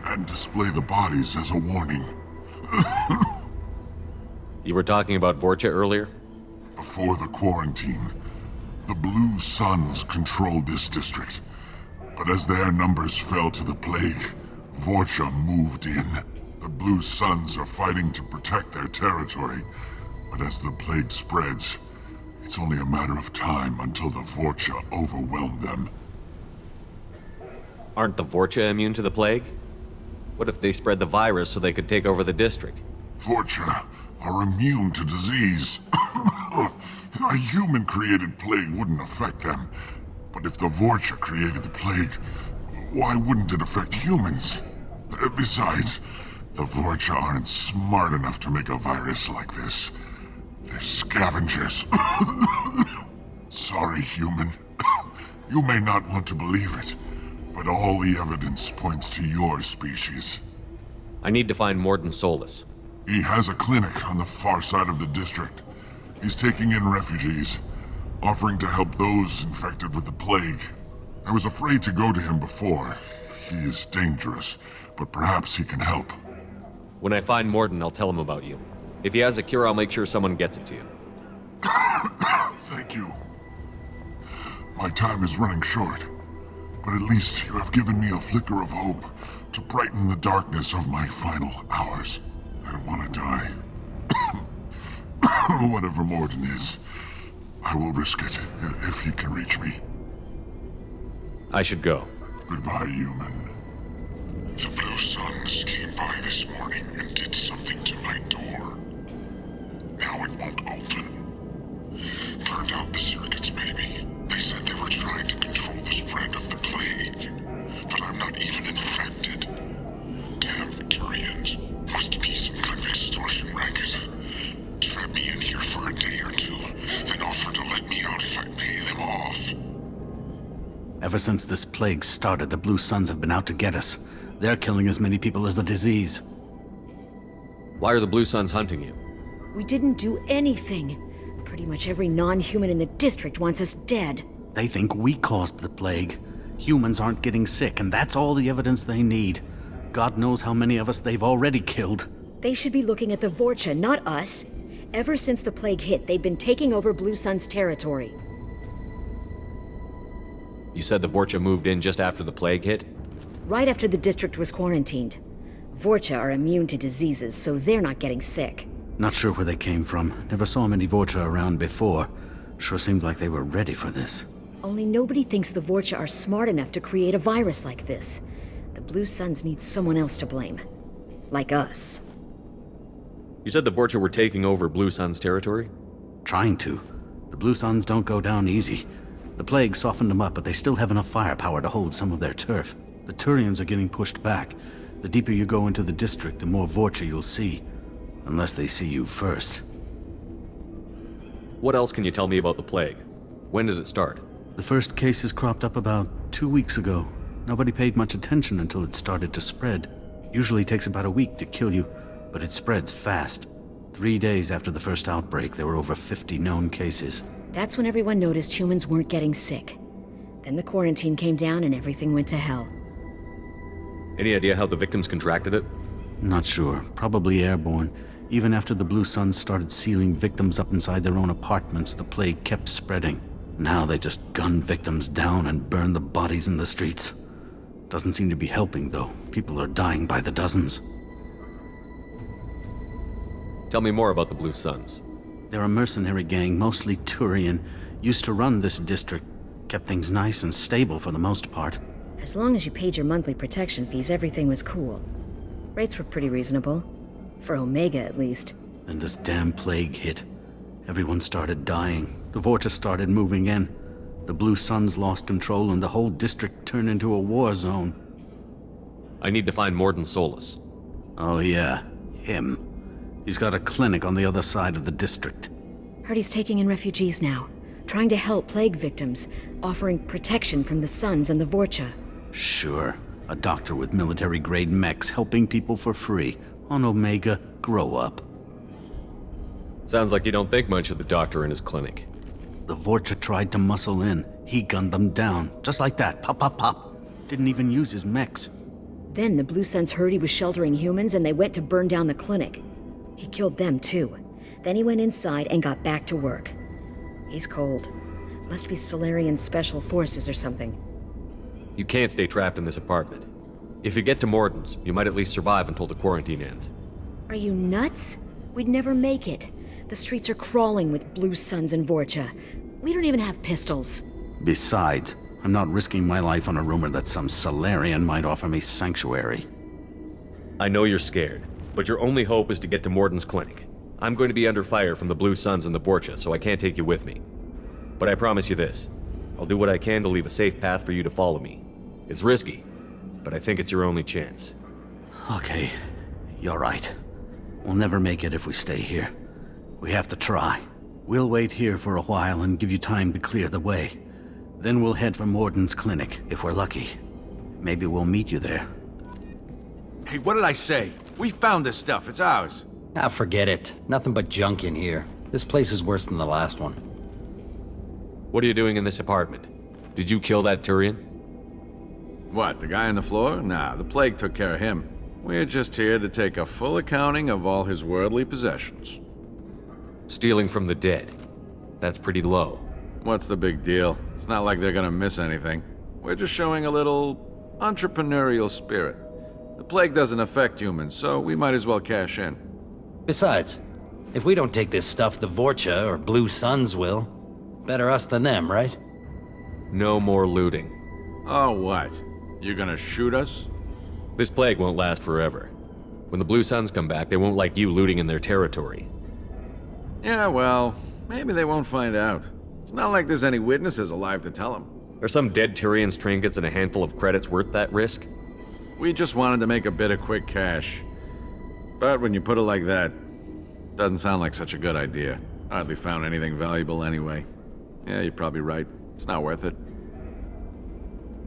and display the bodies as a warning. You were talking about Vorcha earlier? Before the quarantine, the Blue Suns controlled this district. But as their numbers fell to the plague, Vorcha moved in. The Blue Suns are fighting to protect their territory. But as the plague spreads, it's only a matter of time until the Vorcha overwhelm them. Aren't the Vorcha immune to the plague? What if they spread the virus so they could take over the district? Vorcha are immune to disease. A human-created plague wouldn't affect them. But if the Vorcha created the plague, why wouldn't it affect humans? Besides, the Vorcha aren't smart enough to make a virus like this. They're scavengers. Sorry, human. You may not want to believe it, but all the evidence points to your species. I need to find Mordin Solus. He has a clinic on the far side of the district. He's taking in refugees, offering to help those infected with the plague. I was afraid to go to him before. He is dangerous, but perhaps he can help. When I find Mordin, I'll tell him about you. If he has a cure, I'll make sure someone gets it to you. Thank you. My time is running short, but at least you have given me a flicker of hope to brighten the darkness of my final hours. I don't want to die. Whatever Mordin is, I will risk it if he can reach me. I should go. Goodbye, human. The Blue Suns came by this morning and did something to my door. Now it won't open. Turned out the circuits, maybe. They said they were trying to control the spread of the plague. But I'm not even infected. Damn Victorians. Must be some kind of extortion racket. Trap me in here for a day or two, then offer to let me out if I pay them off. Ever since this plague started, the Blue Suns have been out to get us. They're killing as many people as the disease. Why are the Blue Suns hunting you? We didn't do anything. Pretty much every non-human in the district wants us dead. They think we caused the plague. Humans aren't getting sick, and that's all the evidence they need. God knows how many of us they've already killed. They should be looking at the Vorcha, not us. Ever since the plague hit, they've been taking over Blue Sun's territory. You said the Vorcha moved in just after the plague hit? Right after the district was quarantined. Vorcha are immune to diseases, so they're not getting sick. Not sure where they came from. Never saw many Vorcha around before. Sure seemed like they were ready for this. Only nobody thinks the Vorcha are smart enough to create a virus like this. The Blue Suns need someone else to blame. Like us. You said the Vorcha were taking over Blue Sun's territory? Trying to. The Blue Suns don't go down easy. The plague softened them up, but they still have enough firepower to hold some of their turf. The Turians are getting pushed back. The deeper you go into the district, the more Vorcha you'll see. Unless they see you first. What else can you tell me about the plague? When did it start? The first cases cropped up about 2 weeks ago. Nobody paid much attention until it started to spread. Usually takes about a week to kill you, but it spreads fast. 3 days after the first outbreak, there were over 50 known cases. That's when everyone noticed humans weren't getting sick. Then the quarantine came down and everything went to hell. Any idea how the victims contracted it? Not sure. Probably airborne. Even after the Blue Suns started sealing victims up inside their own apartments, the plague kept spreading. Now they just gun victims down and burn the bodies in the streets. Doesn't seem to be helping, though. People are dying by the dozens. Tell me more about the Blue Suns. They're a mercenary gang, mostly Turian. Used to run this district. Kept things nice and stable for the most part. As long as you paid your monthly protection fees, everything was cool. Rates were pretty reasonable. For Omega, at least. Then this damn plague hit. Everyone started dying. The Vorcha started moving in. The Blue Suns lost control and the whole district turned into a war zone. I need to find Mordin Solus. Oh yeah, him. He's got a clinic on the other side of the district. Heard he's taking in refugees now. Trying to help plague victims. Offering protection from the Suns and the Vorcha. Sure. A doctor with military-grade mechs helping people for free. On Omega, grow up. Sounds like you don't think much of the doctor in his clinic. The Vorcha tried to muscle in. He gunned them down. Just like that. Pop, pop, pop. Didn't even use his mechs. Then the Blue Suns heard he was sheltering humans and they went to burn down the clinic. He killed them too. Then he went inside and got back to work. He's cold. Must be Solarian Special Forces or something. You can't stay trapped in this apartment. If you get to Mordin's, you might at least survive until the quarantine ends. Are you nuts? We'd never make it. The streets are crawling with Blue Suns and Vorcha. We don't even have pistols. Besides, I'm not risking my life on a rumor that some Solarian might offer me sanctuary. I know you're scared, but your only hope is to get to Mordin's clinic. I'm going to be under fire from the Blue Suns and the Vorcha, so I can't take you with me. But I promise you this. I'll do what I can to leave a safe path for you to follow me. It's risky, but I think it's your only chance. Okay, you're right. We'll never make it if we stay here. We have to try. We'll wait here for a while and give you time to clear the way. Then we'll head for Morden's clinic, if we're lucky. Maybe we'll meet you there. Hey, what did I say? We found this stuff. It's ours. Ah, forget it. Nothing but junk in here. This place is worse than the last one. What are you doing in this apartment? Did you kill that Turian? What, the guy on the floor? Nah, the plague took care of him. We're just here to take a full accounting of all his worldly possessions. Stealing from the dead. That's pretty low. What's the big deal? It's not like they're gonna miss anything. We're just showing a little entrepreneurial spirit. The plague doesn't affect humans, so we might as well cash in. Besides, if we don't take this stuff, the Vorcha or Blue Suns will. Better us than them, right? No more looting. Oh, what? You gonna shoot us? This plague won't last forever. When the Blue Suns come back, they won't like you looting in their territory. Yeah, well, maybe they won't find out. It's not like there's any witnesses alive to tell them. Are some dead Turian's trinkets and a handful of credits worth that risk? We just wanted to make a bit of quick cash. But when you put it like that, doesn't sound like such a good idea. Hardly found anything valuable anyway. Yeah, you're probably right. It's not worth it.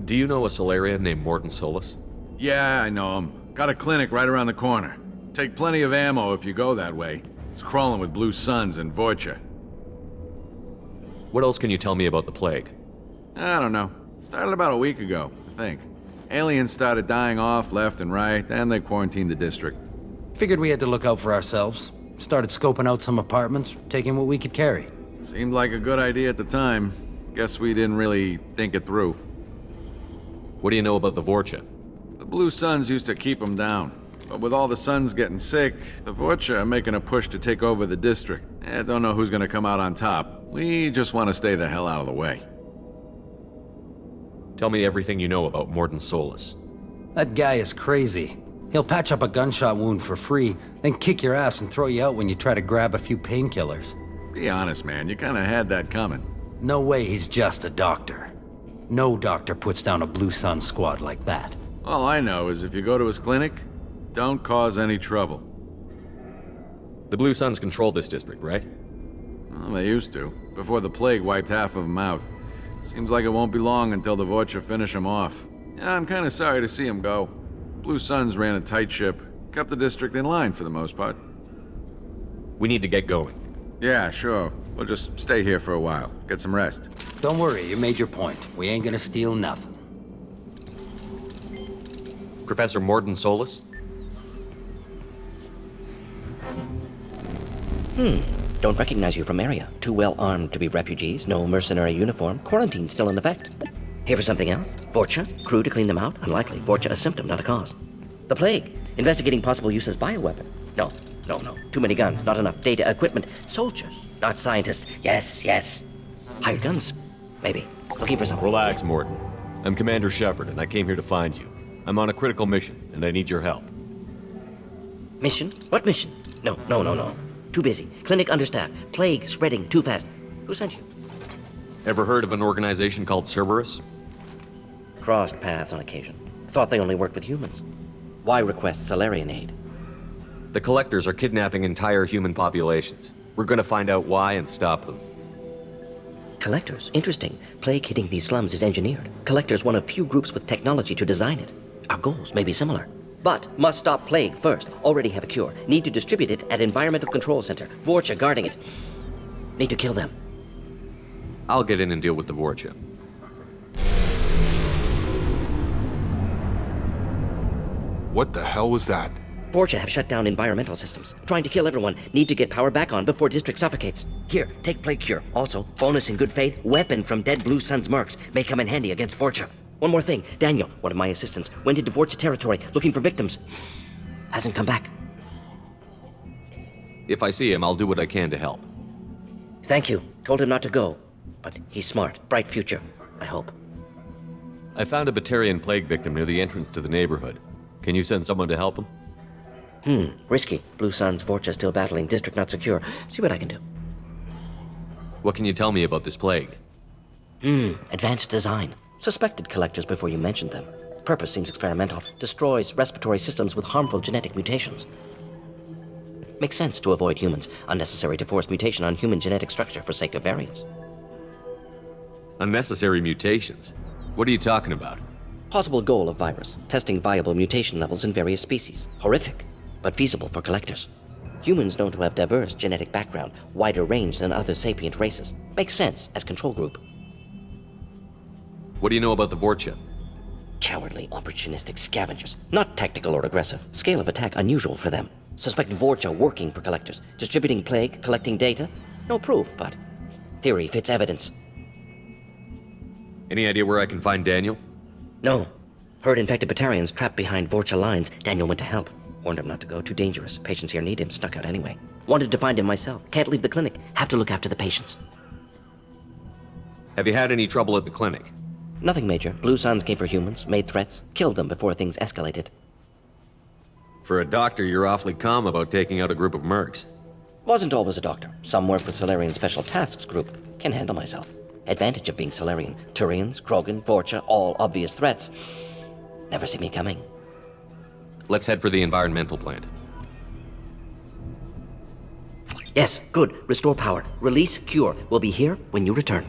Do you know a Solarian named Morden Solus? Yeah, I know him. Got a clinic right around the corner. Take plenty of ammo if you go that way. It's crawling with Blue Suns and Vorcha. What else can you tell me about the plague? I don't know. Started about a week ago, I think. Aliens started dying off left and right, and they quarantined the district. Figured we had to look out for ourselves. Started scoping out some apartments, taking what we could carry. Seemed like a good idea at the time. Guess we didn't really think it through. What do you know about the Vorcha? The Blue Suns used to keep them down. But with all the Suns getting sick, the Vorcha are making a push to take over the district. Don't know who's gonna come out on top. We just want to stay the hell out of the way. Tell me everything you know about Morden Solus. That guy is crazy. He'll patch up a gunshot wound for free, then kick your ass and throw you out when you try to grab a few painkillers. Be honest, man. You kinda had that coming. No way he's just a doctor. No doctor puts down a Blue Sun squad like that. All I know is if you go to his clinic, don't cause any trouble. The Blue Suns control this district, right? Well, they used to, before the plague wiped half of them out. Seems like it won't be long until the Vorcha finish them off. Yeah, I'm kinda sorry to see him go. Blue Suns ran a tight ship, kept the district in line for the most part. We need to get going. Yeah, sure. We'll just stay here for a while, get some rest. Don't worry, you made your point. We ain't gonna steal nothing. Professor Morden Solus? Don't recognize you from area. Too well armed to be refugees, no mercenary uniform, quarantine still in effect. Here for something else? Vorcha? Crew to clean them out? Unlikely. Vorcha a symptom, not a cause. The plague? Investigating possible use as bioweapon? No. Too many guns, not enough data, equipment. Soldiers, not scientists. Yes. Hired guns? Maybe. Looking for something. Relax, Morden. I'm Commander Shepard, and I came here to find you. I'm on a critical mission, and I need your help. Mission? What mission? No. Too busy. Clinic understaffed. Plague spreading too fast. Who sent you? Ever heard of an organization called Cerberus? Crossed paths on occasion. Thought they only worked with humans. Why request Solarian aid? The Collectors are kidnapping entire human populations. We're gonna find out why and stop them. Collectors? Interesting. Plague hitting these slums is engineered. Collectors one of few groups with technology to design it. Our goals may be similar. But must stop plague first. Already have a cure. Need to distribute it at Environmental Control Center. Vorcha guarding it. Need to kill them. I'll get in and deal with the Vorcha. What the hell was that? Vorcha have shut down environmental systems. Trying to kill everyone. Need to get power back on before district suffocates. Here, take plague cure. Also, bonus in good faith, weapon from dead Blue Sun's mercs. May come in handy against Vorcha. One more thing. Daniel, one of my assistants, went into Vorcha territory looking for victims. Hasn't come back. If I see him, I'll do what I can to help. Thank you. Told him not to go. But he's smart. Bright future, I hope. I found a Batarian plague victim near the entrance to the neighborhood. Can you send someone to help him? Risky. Blue Suns, Vorcha still battling, district not secure. See what I can do. What can you tell me about this plague? Advanced design. Suspected collectors before you mentioned them. Purpose seems experimental. Destroys respiratory systems with harmful genetic mutations. Makes sense to avoid humans. Unnecessary to force mutation on human genetic structure for sake of variance. Unnecessary mutations? What are you talking about? Possible goal of virus. Testing viable mutation levels in various species. Horrific, but feasible for collectors. Humans known to have diverse genetic background, wider range than other sapient races. Makes sense as control group. What do you know about the Vorcha? Cowardly, opportunistic scavengers. Not tactical or aggressive. Scale of attack unusual for them. Suspect Vorcha working for collectors. Distributing plague, collecting data. No proof, but theory fits evidence. Any idea where I can find Daniel? No. Heard infected Batarians trapped behind Vorcha lines. Daniel went to help. Warned him not to go, too dangerous. Patients here need him, snuck out anyway. Wanted to find him myself. Can't leave the clinic. Have to look after the patients. Have you had any trouble at the clinic? Nothing major. Blue Suns came for humans, made threats, killed them before things escalated. For a doctor, you're awfully calm about taking out a group of mercs. Wasn't always a doctor. Some work with Solarian Special Tasks Group. Can handle myself. Advantage of being Solarian. Turians, Krogan, Vorcha, all obvious threats. Never see me coming. Let's head for the environmental plant. Yes, good. Restore power. Release cure. We'll be here when you return.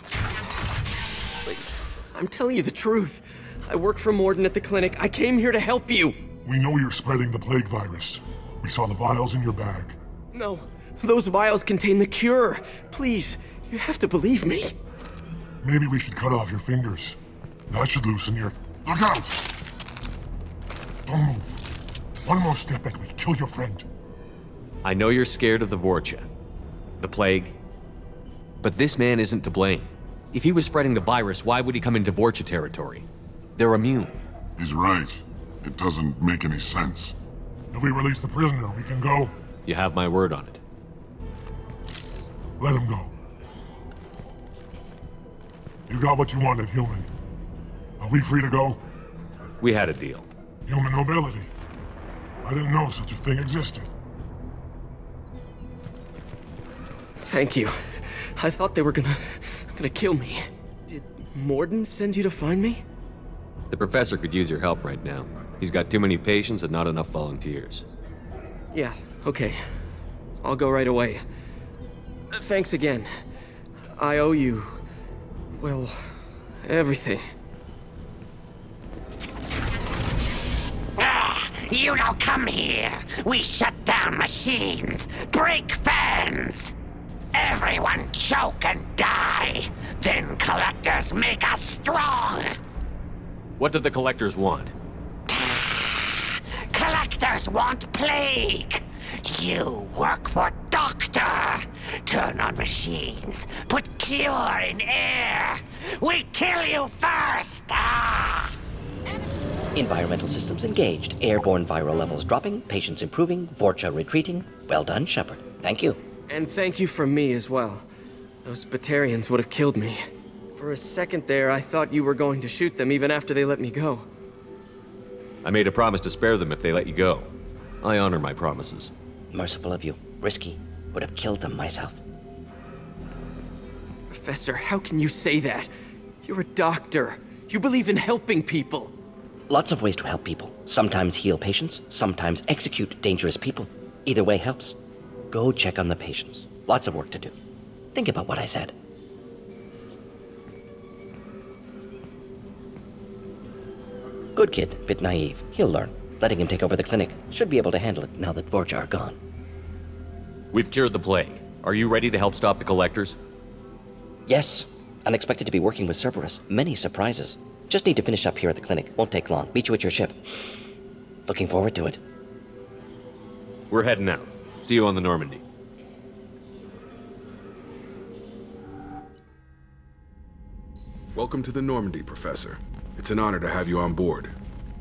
Please, I'm telling you the truth. I work for Morden at the clinic. I came here to help you. We know you're spreading the plague virus. We saw the vials in your bag. No, those vials contain the cure. Please, you have to believe me. Maybe we should cut off your fingers. That should loosen your... Look out! Don't move. One more step and we kill your friend. I know you're scared of the Vorcha, the plague, but this man isn't to blame. If he was spreading the virus, why would he come into Vorcha territory? They're immune. He's right. It doesn't make any sense. If we release the prisoner, we can go. You have my word on it. Let him go. You got what you wanted, human. Are we free to go? We had a deal. Human nobility. I didn't know such a thing existed. Thank you. I thought they were gonna kill me. Did Morden send you to find me? The professor could use your help right now. He's got too many patients and not enough volunteers. Yeah, okay. I'll go right away. Thanks again. I owe you... well, everything. You don't come here. We shut down machines, break fans. Everyone choke and die. Then collectors make us strong. What do the collectors want? Collectors want plague. You work for Doctor. Turn on machines. Put cure in air. We kill you first. Environmental systems engaged. Airborne viral levels dropping. Patients improving. Vorcha retreating. Well done, Shepard. Thank you. And thank you from me as well. Those Batarians would have killed me. For a second there, I thought you were going to shoot them even after they let me go. I made a promise to spare them if they let you go. I honor my promises. Merciful of you. Risky. Would have killed them myself. Professor, how can you say that? You're a doctor. You believe in helping people. Lots of ways to help people. Sometimes heal patients, sometimes execute dangerous people. Either way helps. Go check on the patients. Lots of work to do. Think about what I said. Good kid, bit naive. He'll learn. Letting him take over the clinic. Should be able to handle it now that Vorcha are gone. We've cured the plague. Are you ready to help stop the collectors? Yes. Unexpected to be working with Cerberus. Many surprises. Just need to finish up here at the clinic. Won't take long. Meet you at your ship. Looking forward to it. We're heading out. See you on the Normandy. Welcome to the Normandy, Professor. It's an honor to have you on board.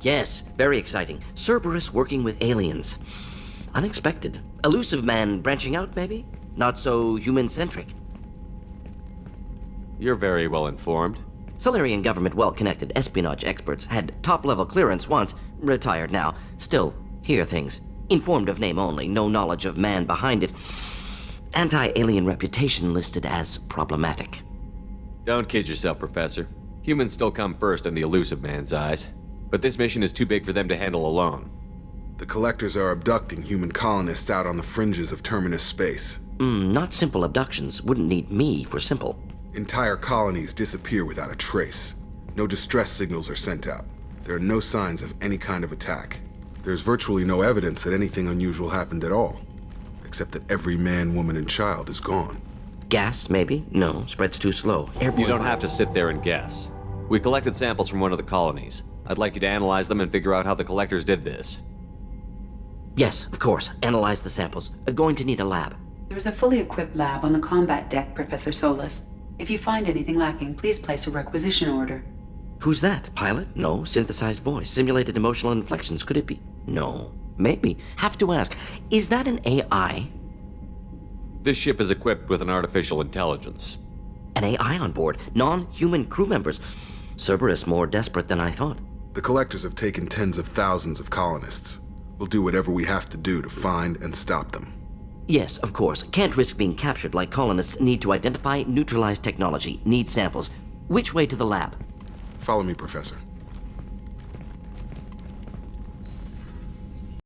Yes, very exciting. Cerberus working with aliens. Unexpected. Elusive man branching out, maybe? Not so human-centric. You're very well informed. Solarian government well-connected espionage experts had top-level clearance once, retired now. Still, hear things. Informed of name only, no knowledge of man behind it. Anti-alien reputation listed as problematic. Don't kid yourself, Professor. Humans still come first in the Illusive Man's eyes, but this mission is too big for them to handle alone. The Collectors are abducting human colonists out on the fringes of Terminus space. Not simple abductions. Wouldn't need me for simple. Entire colonies disappear without a trace. No distress signals are sent out. There are no signs of any kind of attack. There's virtually no evidence that anything unusual happened at all, except that every man, woman, and child is gone. Gas, maybe? No, spreads too slow. Airborne. You don't have to sit there and guess. We collected samples from one of the colonies. I'd like you to analyze them and figure out how the Collectors did this. Yes, of course. Analyze the samples. Going to need a lab. There is a fully equipped lab on the combat deck, Professor Solis. If you find anything lacking, please place a requisition order. Who's that? Pilot? No. Synthesized voice. Simulated emotional inflections. Could it be? No. Maybe. Have to ask. Is that an AI? This ship is equipped with an artificial intelligence. An AI on board. Non-human crew members. Cerberus more desperate than I thought. The Collectors have taken tens of thousands of colonists. We'll do whatever we have to do to find and stop them. Yes, of course. Can't risk being captured like colonists. Need to identify, neutralize technology. Need samples. Which way to the lab? Follow me, Professor.